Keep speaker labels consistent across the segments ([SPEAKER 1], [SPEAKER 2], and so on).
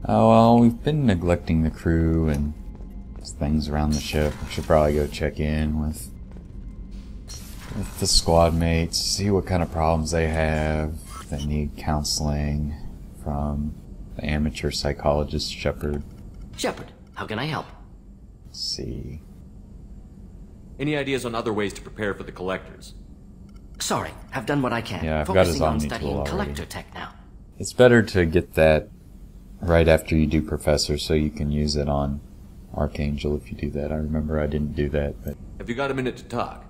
[SPEAKER 1] Oh, well, we've been neglecting the crew and things around the ship. We should probably go check in with the squad mates, see what kind of problems they have. They need counseling from the amateur psychologist, Shepard.
[SPEAKER 2] Shepard, how can I help?
[SPEAKER 1] Let's see.
[SPEAKER 3] Any ideas on other ways to prepare for the collectors?
[SPEAKER 2] Sorry, I've done what I can.
[SPEAKER 1] Yeah, I've got his
[SPEAKER 2] Focusing on
[SPEAKER 1] Omni
[SPEAKER 2] studying
[SPEAKER 1] tool
[SPEAKER 2] collector
[SPEAKER 1] already.
[SPEAKER 2] tech now.
[SPEAKER 1] It's better to get that right after you do Professor so you can use it on Archangel if you do that. I remember I didn't do that, but...
[SPEAKER 3] Have you got a minute to talk?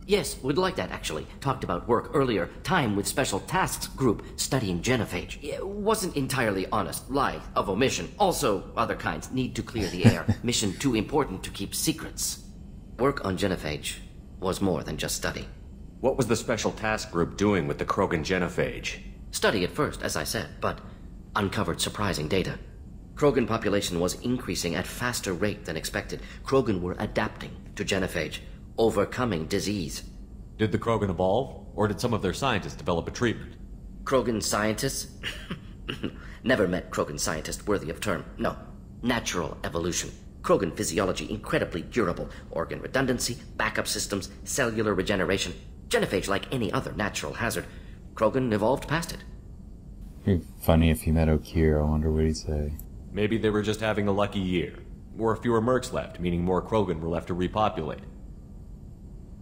[SPEAKER 2] Yes, would like that, actually. Talked about work earlier. Time with Special Tasks Group studying genophage. It wasn't entirely honest. Lie of omission. Also, other kinds need to clear the air. Mission too important to keep secrets. Work on genophage was more than just study.
[SPEAKER 3] What was the Special Task Group doing with the Krogan genophage?
[SPEAKER 2] Study at first, as I said, but uncovered surprising data. Krogan population was increasing at faster rate than expected. Krogan were adapting to genophage, overcoming disease.
[SPEAKER 3] Did the Krogan evolve, or did some of their scientists develop a treatment?
[SPEAKER 2] Krogan scientists? Never met Krogan scientist worthy of term. No. Natural evolution. Krogan physiology incredibly durable. Organ redundancy, backup systems, cellular regeneration. Genophage like any other natural hazard. Krogan evolved past it.
[SPEAKER 1] It'd be funny if you met Okir. I wonder what he'd say.
[SPEAKER 3] Maybe they were just having a lucky year. Or fewer mercs left, meaning more Krogan were left to repopulate.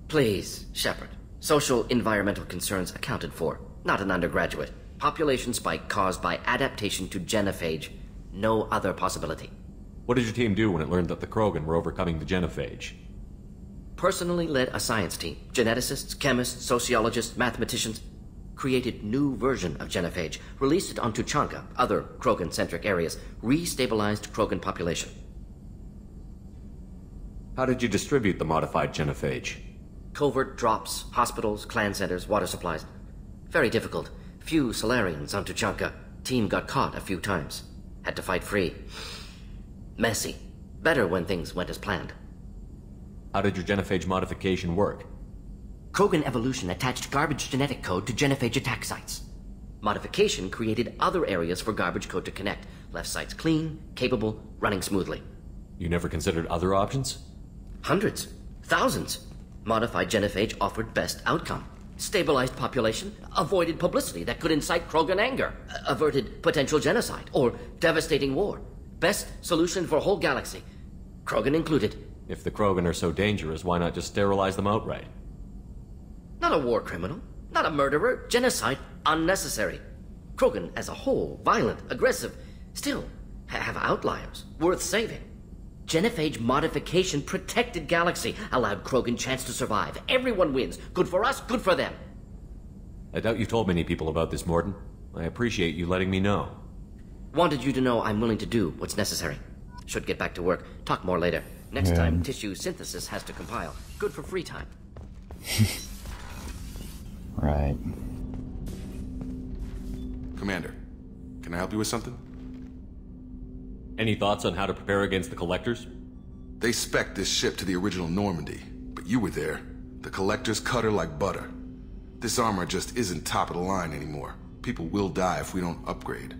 [SPEAKER 2] Please, Shepard. Social environmental concerns accounted for. Not an undergraduate. Population spike caused by adaptation to genophage. No other possibility.
[SPEAKER 3] What did your team do when it learned that the Krogan were overcoming the genophage?
[SPEAKER 2] Personally led a science team. Geneticists, chemists, sociologists, mathematicians. Created new version of genophage. Released it on Tuchanka, other Krogan-centric areas. Restabilized Krogan population.
[SPEAKER 3] How did you distribute the modified genophage?
[SPEAKER 2] Covert drops, hospitals, clan centers, water supplies. Very difficult. Few Solarians on Tuchanka. Team got caught a few times. Had to fight free. Messy. Better when things went as planned.
[SPEAKER 3] How did your genophage modification work?
[SPEAKER 2] Krogan evolution attached garbage genetic code to genophage attack sites. Modification created other areas for garbage code to connect. Left sites clean, capable, running smoothly.
[SPEAKER 3] You never considered other options?
[SPEAKER 2] Hundreds. Thousands. Modified genophage offered best outcome. Stabilized population, avoided publicity that could incite Krogan anger, averted potential genocide, or devastating war. Best solution for whole galaxy. Krogan included.
[SPEAKER 3] If the Krogan are so dangerous, why not just sterilize them outright?
[SPEAKER 2] Not a war criminal, not a murderer, genocide, unnecessary. Krogan as a whole, violent, aggressive, still have outliers, worth saving. Genophage modification protected galaxy, allowed Krogan chance to survive. Everyone wins. Good for us, good for them.
[SPEAKER 3] I doubt you've told many people about this, Mordin. I appreciate you letting me know.
[SPEAKER 2] Wanted you to know I'm willing to do what's necessary. Should get back to work. Talk more later. Next time, tissue synthesis has to compile. Good for free time.
[SPEAKER 1] Right.
[SPEAKER 4] Commander, can I help you with something?
[SPEAKER 3] Any thoughts on how to prepare against the Collectors?
[SPEAKER 4] They spec'd this ship to the original Normandy, but you were there. The Collectors cut her like butter. This armor just isn't top of the line anymore. People will die if we don't upgrade.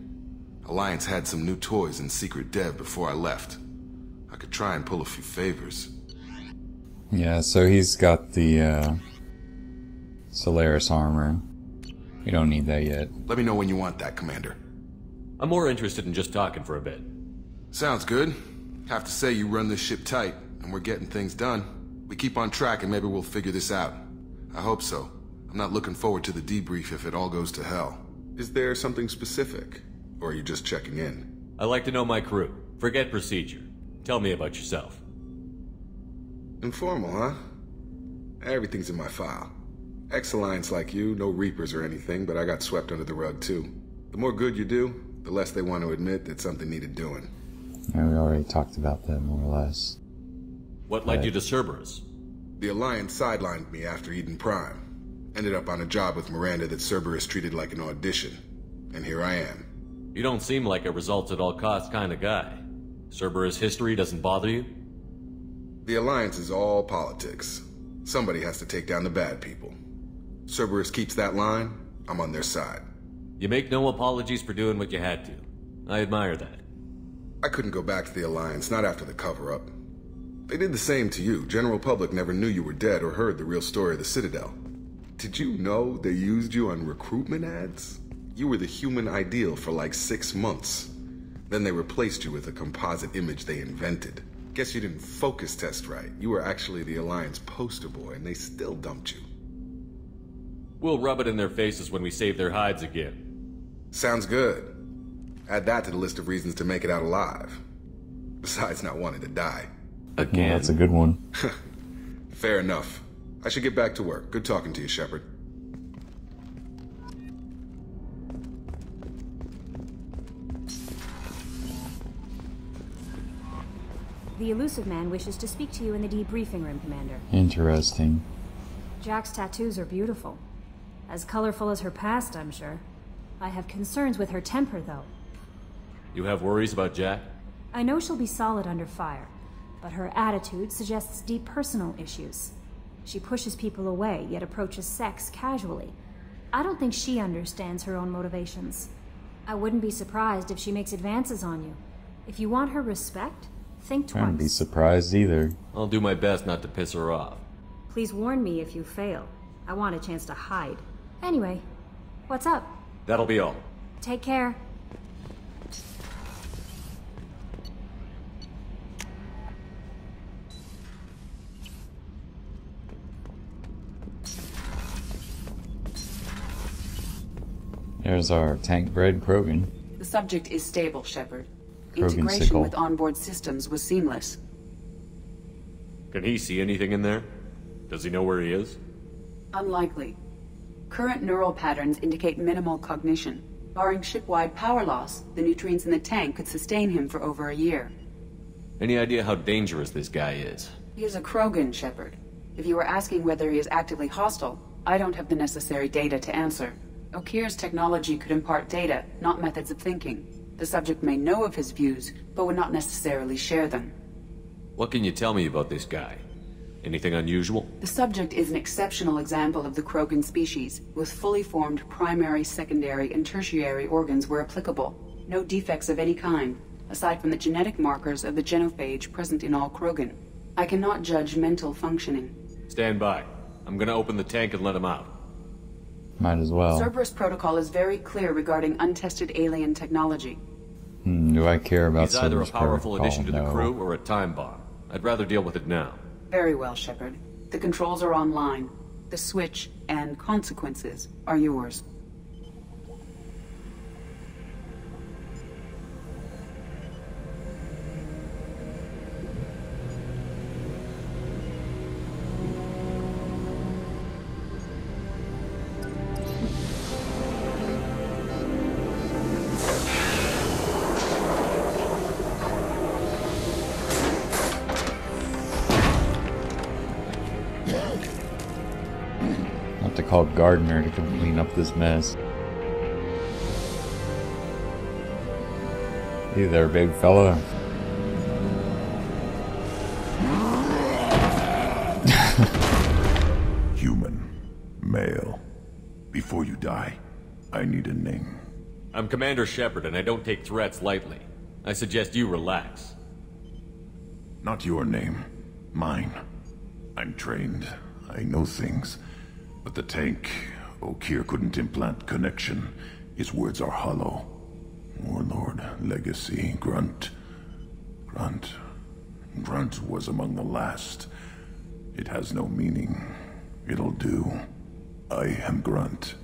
[SPEAKER 4] Alliance had some new toys in secret dev before I left. I could try and pull a few favors.
[SPEAKER 1] Yeah, so he's got the Solaris armor. We don't need that yet.
[SPEAKER 4] Let me know when you want that, Commander.
[SPEAKER 3] I'm more interested in just talking for a bit.
[SPEAKER 4] Sounds good. Have to say you run this ship tight, and we're getting things done. We keep on track and maybe we'll figure this out. I hope so. I'm not looking forward to the debrief if it all goes to hell. Is there something specific? Or are you just checking in?
[SPEAKER 3] I like to know my crew. Forget procedure. Tell me about yourself.
[SPEAKER 4] Informal, huh? Everything's in my file. Ex-Alliance like you, no Reapers or anything, but I got swept under the rug too. The more good you do, the less they want to admit that something needed doing.
[SPEAKER 1] Yeah, we already talked about that more or less.
[SPEAKER 3] What led you to Cerberus?
[SPEAKER 4] The Alliance sidelined me after Eden Prime. Ended up on a job with Miranda that Cerberus treated like an audition. And here I am.
[SPEAKER 3] You don't seem like a results-at-all-costs kind of guy. Cerberus history doesn't bother you?
[SPEAKER 4] The Alliance is all politics. Somebody has to take down the bad people. Cerberus keeps that line, I'm on their side.
[SPEAKER 3] You make no apologies for doing what you had to. I admire that.
[SPEAKER 4] I couldn't go back to the Alliance, not after the cover-up. They did the same to you. General public never knew you were dead or heard the real story of the Citadel. Did you know they used you on recruitment ads? You were the human ideal for like 6 months. Then they replaced you with a composite image they invented. Guess you didn't focus test right. You were actually the Alliance poster boy, and they still dumped you.
[SPEAKER 3] We'll rub it in their faces when we save their hides again.
[SPEAKER 4] Sounds good. Add that to the list of reasons to make it out alive. Besides not wanting to die.
[SPEAKER 3] Again?
[SPEAKER 1] Yeah, that's a good one.
[SPEAKER 4] Fair enough. I should get back to work. Good talking to you, Shepard.
[SPEAKER 5] The elusive man wishes to speak to you in the debriefing room, Commander.
[SPEAKER 1] Interesting.
[SPEAKER 5] Jack's tattoos are beautiful. As colorful as her past, I'm sure. I have concerns with her temper, though.
[SPEAKER 3] You have worries about Jack?
[SPEAKER 5] I know she'll be solid under fire, but her attitude suggests deep personal issues. She pushes people away, yet approaches sex casually. I don't think she understands her own motivations. I wouldn't be surprised if she makes advances on you. If you want her respect, think twice.
[SPEAKER 1] I wouldn't be surprised either.
[SPEAKER 3] I'll do my best not to piss her off.
[SPEAKER 5] Please warn me if you fail. I want a chance to hide. Anyway, what's up?
[SPEAKER 3] That'll be all.
[SPEAKER 5] Take care.
[SPEAKER 1] There's our tank-bred Krogan.
[SPEAKER 6] The subject is stable, Shepard.
[SPEAKER 1] Krogancicle.
[SPEAKER 6] Integration with onboard systems was seamless.
[SPEAKER 3] Can he see anything in there? Does he know where he is?
[SPEAKER 6] Unlikely. Current neural patterns indicate minimal cognition. Barring ship-wide power loss, the nutrients in the tank could sustain him for over a year.
[SPEAKER 3] Any idea how dangerous this guy is?
[SPEAKER 6] He is a Krogan, Shepard. If you were asking whether he is actively hostile, I don't have the necessary data to answer. Okeer's technology could impart data, not methods of thinking. The subject may know of his views, but would not necessarily share them.
[SPEAKER 3] What can you tell me about this guy? Anything unusual?
[SPEAKER 6] The subject is an exceptional example of the Krogan species, with fully formed primary, secondary, and tertiary organs where applicable. No defects of any kind, aside from the genetic markers of the genophage present in all Krogan. I cannot judge mental functioning.
[SPEAKER 3] Stand by. I'm gonna open the tank and let him out.
[SPEAKER 1] Might as well.
[SPEAKER 6] Cerberus protocol is very clear regarding untested alien technology.
[SPEAKER 1] Do I care about
[SPEAKER 3] He's either a
[SPEAKER 1] Cerberus
[SPEAKER 3] powerful
[SPEAKER 1] protocol?
[SPEAKER 3] addition to the
[SPEAKER 1] No.
[SPEAKER 3] crew or a time bomb. I'd rather deal with it now.
[SPEAKER 6] Very well, Shepard. The controls are online. The switch and consequences are yours.
[SPEAKER 1] Have to call Gardner to come clean up this mess. Hey there, big fella.
[SPEAKER 7] Human. Male. Before you die, I need a name.
[SPEAKER 3] I'm Commander Shepard, and I don't take threats lightly. I suggest you relax.
[SPEAKER 7] Not your name. Mine. I'm trained. I know things. But the tank, Okeer couldn't implant connection. His words are hollow. Warlord, legacy, Grunt. Grunt was among the last. It has no meaning. It'll do. I am Grunt.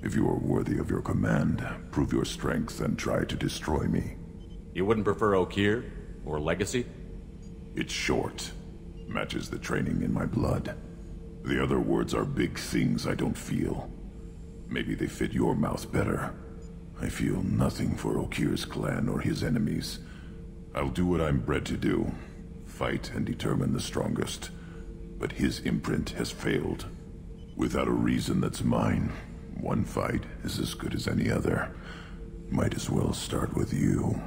[SPEAKER 7] If you are worthy of your command, prove your strength and try to destroy me.
[SPEAKER 3] You wouldn't prefer Okeer? Or legacy?
[SPEAKER 7] It's short. Matches the training in my blood. The other words are big things I don't feel. Maybe they fit your mouth better. I feel nothing for Okeer's clan or his enemies. I'll do what I'm bred to do. Fight and determine the strongest. But his imprint has failed. Without a reason that's mine, one fight is as good as any other. Might as well start with you.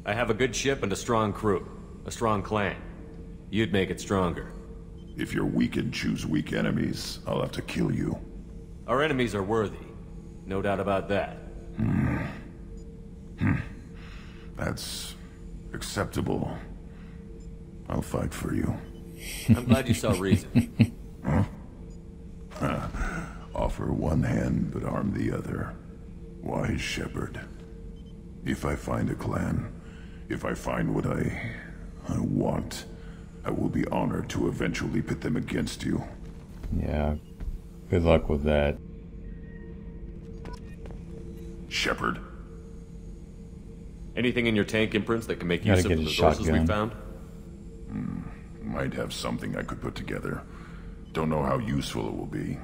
[SPEAKER 3] I have a good ship and a strong crew. A strong clan. You'd make it stronger.
[SPEAKER 7] If you're weak and choose weak enemies, I'll have to kill you.
[SPEAKER 3] Our enemies are worthy. No doubt about that.
[SPEAKER 7] That's acceptable. I'll fight for you.
[SPEAKER 3] I'm glad you saw reason.
[SPEAKER 7] Offer one hand, but arm the other. Wise shepherd. If I find a clan, if I find what I want, I will be honored to eventually pit them against you.
[SPEAKER 1] Yeah, good luck with that.
[SPEAKER 7] Shepherd.
[SPEAKER 3] Anything in your tank imprints that can make use of the resources we found?
[SPEAKER 7] Might have something I could put together. Don't know how useful it will be.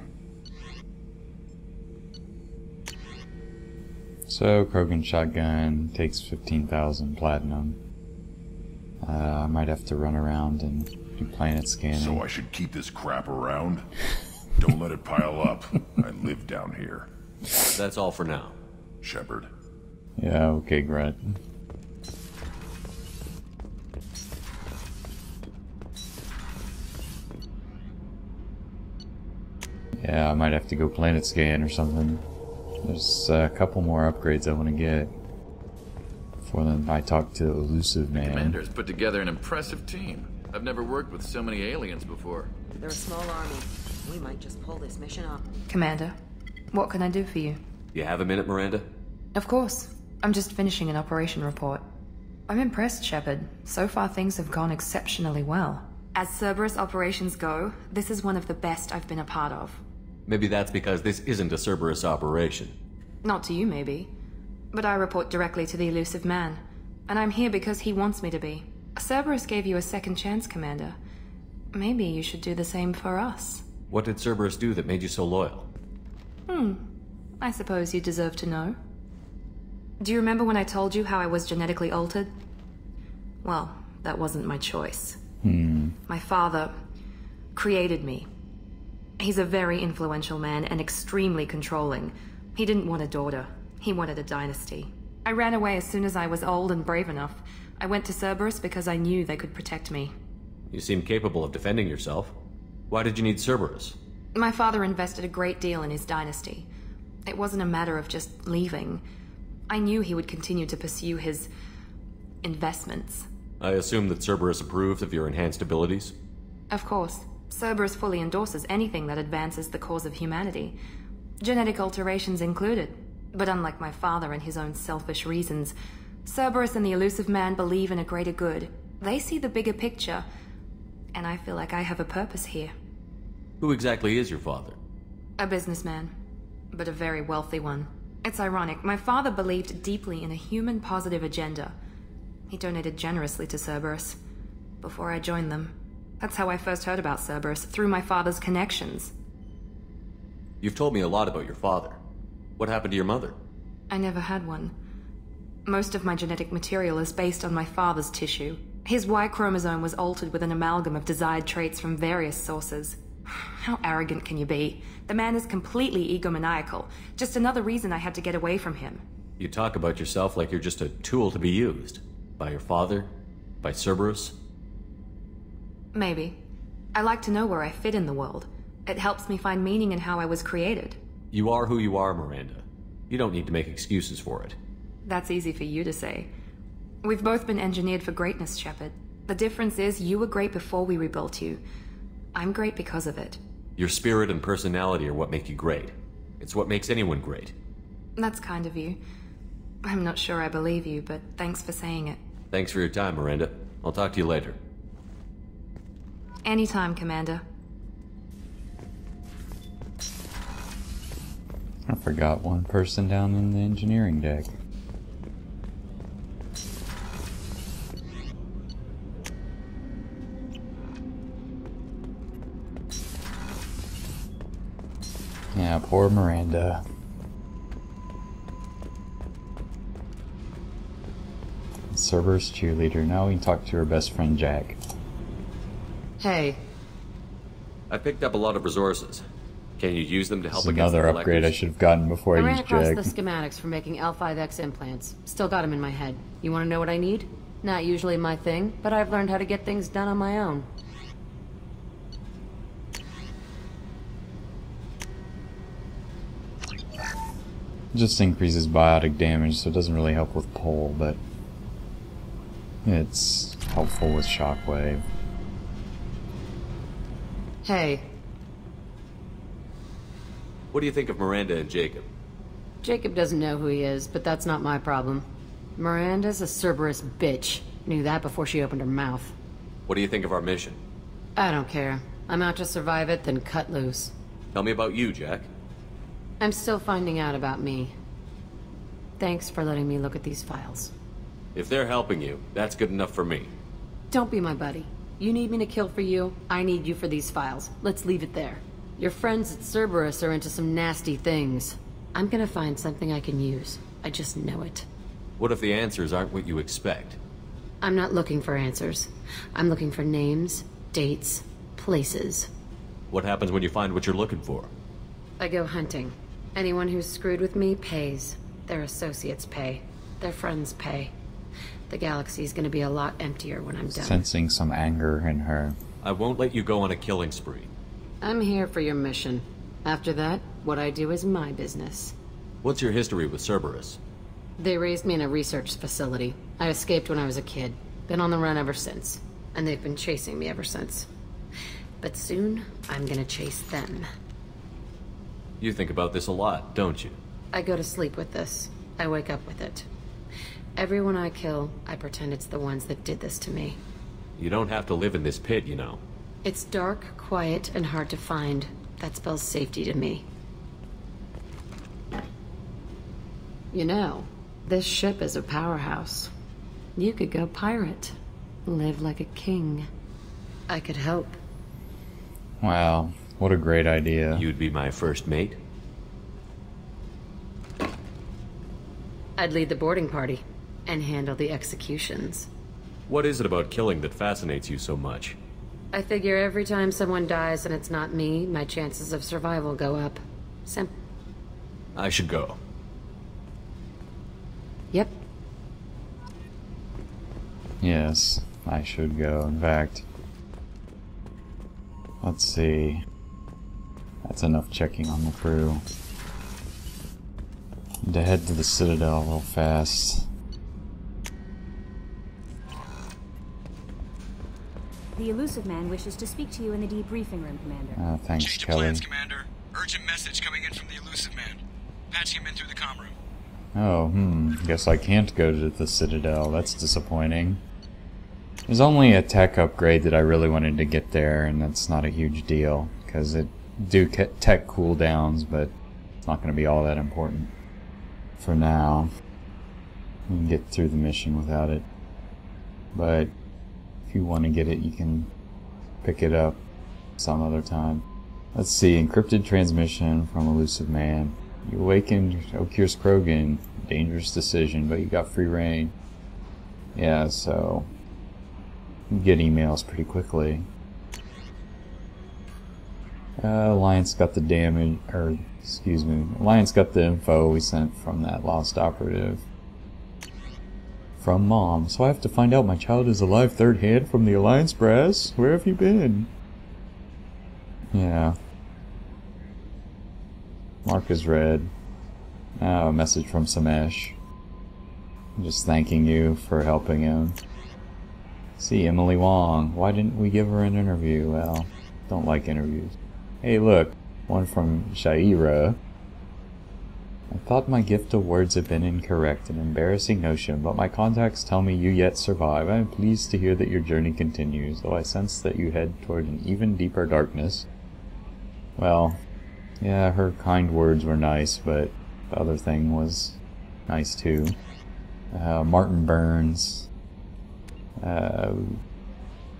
[SPEAKER 1] So, Krogan shotgun takes 15,000 platinum. I might have to run around and do planet scanning.
[SPEAKER 7] So I should keep this crap around? Don't let it pile up. I live down here.
[SPEAKER 3] That's all for now.
[SPEAKER 7] Shepherd.
[SPEAKER 1] Yeah, okay, Grunt. Yeah, I might have to go planet scan or something. There's a couple more upgrades I want to get before then I talk to Elusive Man.
[SPEAKER 8] Commander's put together an impressive team. I've never worked with so many aliens before.
[SPEAKER 9] They're a small army. We might just pull this mission off.
[SPEAKER 10] Commander, what can I do for you?
[SPEAKER 3] You have a minute, Miranda?
[SPEAKER 10] Of course. I'm just finishing an operation report. I'm impressed, Shepard. So far things have gone exceptionally well. As Cerberus operations go, this is one of the best I've been a part of.
[SPEAKER 3] Maybe that's because this isn't a Cerberus operation.
[SPEAKER 10] Not to you, maybe. But I report directly to the Elusive Man. And I'm here because he wants me to be. Cerberus gave you a second chance, Commander. Maybe you should do the same for us.
[SPEAKER 3] What did Cerberus do that made you so loyal?
[SPEAKER 10] I suppose you deserve to know. Do you remember when I told you how I was genetically altered? Well, that wasn't my choice. My father created me. He's a very influential man and extremely controlling. He didn't want a daughter. He wanted a dynasty. I ran away as soon as I was old and brave enough. I went to Cerberus because I knew they could protect me.
[SPEAKER 3] You seem capable of defending yourself. Why did you need Cerberus?
[SPEAKER 10] My father invested a great deal in his dynasty. It wasn't a matter of just leaving. I knew he would continue to pursue his investments.
[SPEAKER 3] I assume that Cerberus approved of your enhanced abilities?
[SPEAKER 10] Of course. Cerberus fully endorses anything that advances the cause of humanity. Genetic alterations included. But unlike my father and his own selfish reasons, Cerberus and the Elusive Man believe in a greater good. They see the bigger picture, and I feel like I have a purpose here.
[SPEAKER 3] Who exactly is your father?
[SPEAKER 10] A businessman, but a very wealthy one. It's ironic, my father believed deeply in a human-positive agenda. He donated generously to Cerberus before I joined them. That's how I first heard about Cerberus, through my father's connections.
[SPEAKER 3] You've told me a lot about your father. What happened to your mother?
[SPEAKER 10] I never had one. Most of my genetic material is based on my father's tissue. His Y chromosome was altered with an amalgam of desired traits from various sources. How arrogant can you be? The man is completely egomaniacal. Just another reason I had to get away from him.
[SPEAKER 3] You talk about yourself like you're just a tool to be used. By your father? By Cerberus?
[SPEAKER 10] Maybe. I like to know where I fit in the world. It helps me find meaning in how I was created.
[SPEAKER 3] You are who you are, Miranda. You don't need to make excuses for it.
[SPEAKER 10] That's easy for you to say. We've both been engineered for greatness, Shepard. The difference is you were great before we rebuilt you. I'm great because of it.
[SPEAKER 3] Your spirit and personality are what make you great. It's what makes anyone great.
[SPEAKER 10] That's kind of you. I'm not sure I believe you, but thanks for saying it.
[SPEAKER 3] Thanks for your time, Miranda. I'll talk to you later.
[SPEAKER 10] Anytime, Commander.
[SPEAKER 1] I forgot one person down in the engineering deck. Yeah, poor Miranda. Cerberus cheerleader. Now we can talk to her best friend Jack.
[SPEAKER 9] Hey.
[SPEAKER 3] I picked up a lot of resources. Can you use them to help
[SPEAKER 1] This is
[SPEAKER 3] against
[SPEAKER 1] another
[SPEAKER 3] the
[SPEAKER 1] upgrade I
[SPEAKER 3] collectors?
[SPEAKER 1] should have gotten before
[SPEAKER 9] I
[SPEAKER 1] I
[SPEAKER 9] ran
[SPEAKER 1] used
[SPEAKER 9] across
[SPEAKER 1] Jack.
[SPEAKER 9] the schematics for making L5X implants. Still got them in my head. You want to know what I need? Not usually my thing, but I've learned how to get things done on my own.
[SPEAKER 1] Just increases biotic damage, so it doesn't really help with pull, but It's helpful with shockwave.
[SPEAKER 9] Hey.
[SPEAKER 3] What do you think of Miranda and Jacob?
[SPEAKER 9] Jacob doesn't know who he is, but that's not my problem. Miranda's a Cerberus bitch. Knew that before she opened her mouth.
[SPEAKER 3] What do you think of our mission?
[SPEAKER 9] I don't care. I'm out to survive it, then cut loose.
[SPEAKER 3] Tell me about you, Jack.
[SPEAKER 9] I'm still finding out about me. Thanks for letting me look at these files.
[SPEAKER 3] If they're helping you, that's good enough for me.
[SPEAKER 9] Don't be my buddy. You need me to kill for you, I need you for these files. Let's leave it there. Your friends at Cerberus are into some nasty things. I'm gonna find something I can use. I just know it.
[SPEAKER 3] What if the answers aren't what you expect?
[SPEAKER 9] I'm not looking for answers. I'm looking for names, dates, places.
[SPEAKER 3] What happens when you find what you're looking for?
[SPEAKER 9] I go hunting. Anyone who's screwed with me pays. Their associates pay. Their friends pay. The galaxy's gonna be a lot emptier when I'm done.
[SPEAKER 1] Sensing some anger in her.
[SPEAKER 3] I won't let you go on a killing spree.
[SPEAKER 9] I'm here for your mission. After that, what I do is my business.
[SPEAKER 3] What's your history with Cerberus?
[SPEAKER 9] They raised me in a research facility. I escaped when I was a kid. Been on the run ever since. And they've been chasing me ever since. But soon, I'm gonna chase them.
[SPEAKER 3] You think about this a lot, don't you?
[SPEAKER 9] I go to sleep with this. I wake up with it. Everyone I kill, I pretend it's the ones that did this to me.
[SPEAKER 3] You don't have to live in this pit, you know.
[SPEAKER 9] It's dark, quiet, and hard to find. That spells safety to me. You know, this ship is a powerhouse. You could go pirate. Live like a king. I could help.
[SPEAKER 1] Wow, what a great idea.
[SPEAKER 3] You'd be my first mate?
[SPEAKER 9] I'd lead the boarding party and handle the executions.
[SPEAKER 3] What is it about killing that fascinates you so much?
[SPEAKER 9] I figure every time someone dies and it's not me, my chances of survival go up.
[SPEAKER 3] I should go.
[SPEAKER 9] Yep.
[SPEAKER 1] Yes, I should go. In fact, let's see. That's enough checking on the crew. To head to the Citadel real fast.
[SPEAKER 5] The elusive man wishes to speak to you in the debriefing room, Commander.
[SPEAKER 1] Thanks,
[SPEAKER 11] Change of
[SPEAKER 1] Kelly.
[SPEAKER 11] plans, Commander. Urgent message coming in from the elusive man. Patching him in through the comm room.
[SPEAKER 1] Oh, guess I can't go to the Citadel. That's disappointing. There's only a tech upgrade that I really wanted to get there, and that's not a huge deal, because it do tech cooldowns, but it's not going to be all that important for now. You can get through the mission without it. But if you want to get it, you can pick it up some other time. Let's see, encrypted transmission from elusive man. You awakened Okir's Krogan. Dangerous decision, but you got free reign. Yeah, so you get emails pretty quickly. Alliance got the damage, or excuse me, Alliance got the info we sent from that lost operative. From Mom, so I have to find out my child is alive third hand from the Alliance brass? Where have you been? Yeah. Mark is red. Oh, a message from Samesh. Just thanking you for helping him. See, Emily Wong. Why didn't we give her an interview? Well, don't like interviews. Hey, look. One from Shaira. I thought my gift of words had been incorrect, an embarrassing notion, but my contacts tell me you yet survive. I am pleased to hear that your journey continues, though I sense that you head toward an even deeper darkness. Well, yeah, her kind words were nice, but the other thing was nice too. Martin Burns.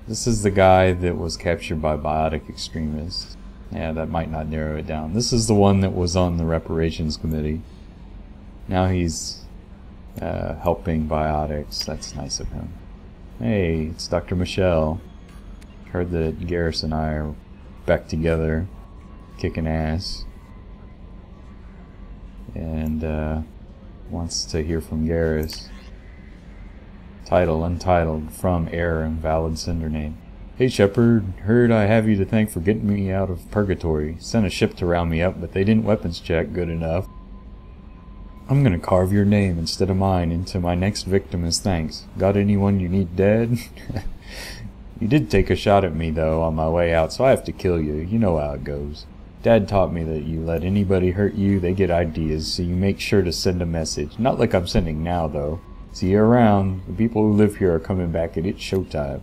[SPEAKER 1] This is the guy that was captured by biotic extremists. Yeah, that might not narrow it down. This is the one that was on the reparations committee. Now he's helping biotics. That's nice of him. Hey, it's Dr. Michelle. Heard that Garrus and I are back together, kicking ass. And wants to hear from Garrus. Title, Untitled, from Error, Invalid Sender Name. Hey Shepard, heard I have you to thank for getting me out of purgatory. Sent a ship to round me up, but they didn't weapons check good enough. I'm gonna carve your name instead of mine into my next victim as thanks. Got anyone you need dead? You did take a shot at me, though, on my way out, so I have to kill you. You know how it goes. Dad taught me that you let anybody hurt you, they get ideas, so you make sure to send a message. Not like I'm sending now, though. See you around. The people who live here are coming back, and it's showtime.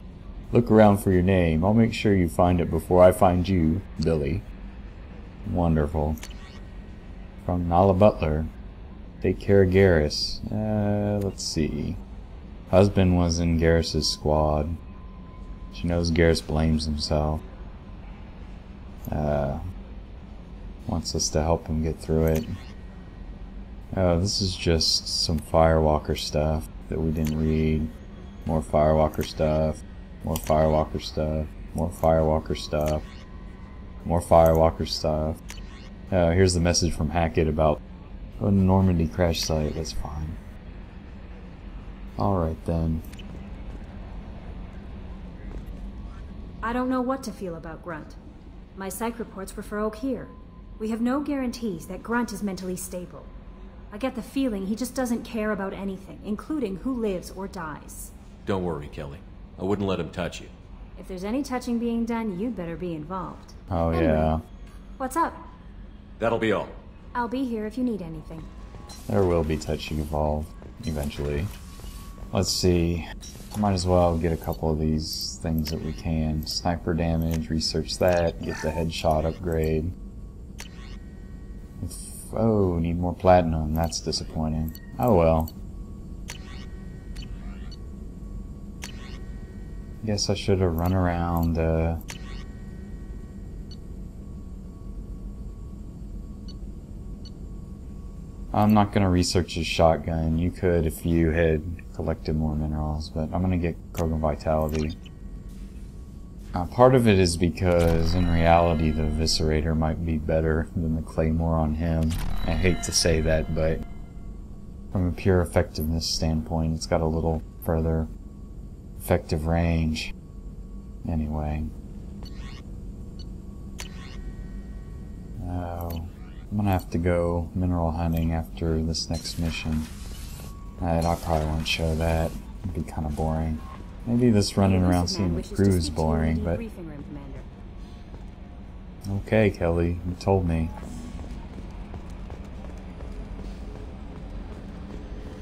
[SPEAKER 1] Look around for your name. I'll make sure you find it before I find you, Billy. Wonderful. From Nala Butler. Take care of Garrus. Let's see. Husband was in Garrus's squad. She knows Garrus blames himself. Wants us to help him get through it. Oh, this is just some Firewalker stuff that we didn't read. More Firewalker stuff. More Firewalker stuff. More Firewalker stuff. More Firewalker stuff. Here's the message from Hackett about a Normandy crash site. That's fine. Alright then.
[SPEAKER 5] I don't know what to feel about Grunt. My psych reports were for Oak here. We have no guarantees that Grunt is mentally stable. I get the feeling he just doesn't care about anything, including who lives or dies.
[SPEAKER 3] Don't worry, Kelly. I wouldn't let him touch you.
[SPEAKER 5] If there's any touching being done, you'd better be involved.
[SPEAKER 1] Oh,
[SPEAKER 5] anyway,
[SPEAKER 1] yeah.
[SPEAKER 5] What's up?
[SPEAKER 3] That'll be all.
[SPEAKER 5] I'll be here if you need anything.
[SPEAKER 1] There will be touching involved, eventually. Let's see. Might as well get a couple of these things that we can. Sniper damage, research that, get the headshot upgrade. Oh, need more platinum. That's disappointing. Oh well. Guess I should have run around, I'm not gonna research his shotgun. You could if you had collected more minerals, but I'm gonna get Krogan Vitality. Part of it is because, in reality, the Eviscerator might be better than the Claymore on him. I hate to say that, but from a pure effectiveness standpoint, it's got a little further effective range. Anyway. I'm gonna have to go mineral hunting after this next mission. I probably won't show that. It'd be kind of boring. Maybe this running around seeing the crew is boring, but... Okay, Kelly, you told me.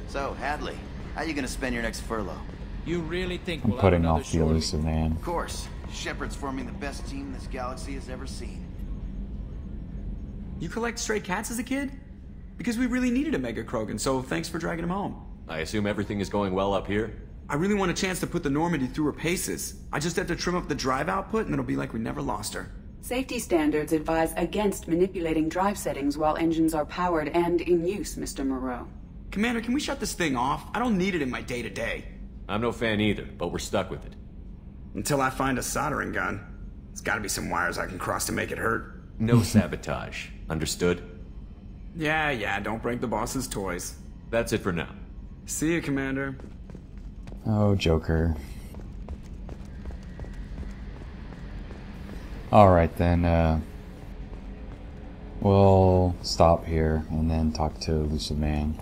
[SPEAKER 12] So, Hadley, how you gonna spend your next furlough?
[SPEAKER 11] You really think
[SPEAKER 1] I'm putting off the Elusive Man.
[SPEAKER 12] Of course. Shepard's forming the best team this galaxy has ever seen.
[SPEAKER 13] You collect stray cats as a kid? Because we really needed a Mega Krogan, so thanks for dragging him home.
[SPEAKER 3] I assume everything is going well up here?
[SPEAKER 13] I really want a chance to put the Normandy through her paces. I just have to trim up the drive output and it'll be like we never lost her.
[SPEAKER 6] Safety standards advise against manipulating drive settings while engines are powered and in use, Mr. Moreau.
[SPEAKER 13] Commander, can we shut this thing off? I don't need it in my day-to-day.
[SPEAKER 3] I'm no fan either, but we're stuck with it.
[SPEAKER 13] Until I find a soldering gun. There's gotta be some wires I can cross to make it hurt.
[SPEAKER 3] No sabotage. Understood?
[SPEAKER 13] Yeah, don't break the boss's toys.
[SPEAKER 3] That's it for now.
[SPEAKER 13] See you, Commander.
[SPEAKER 1] Oh, Joker. Alright then, we'll stop here and then talk to Elusive Man.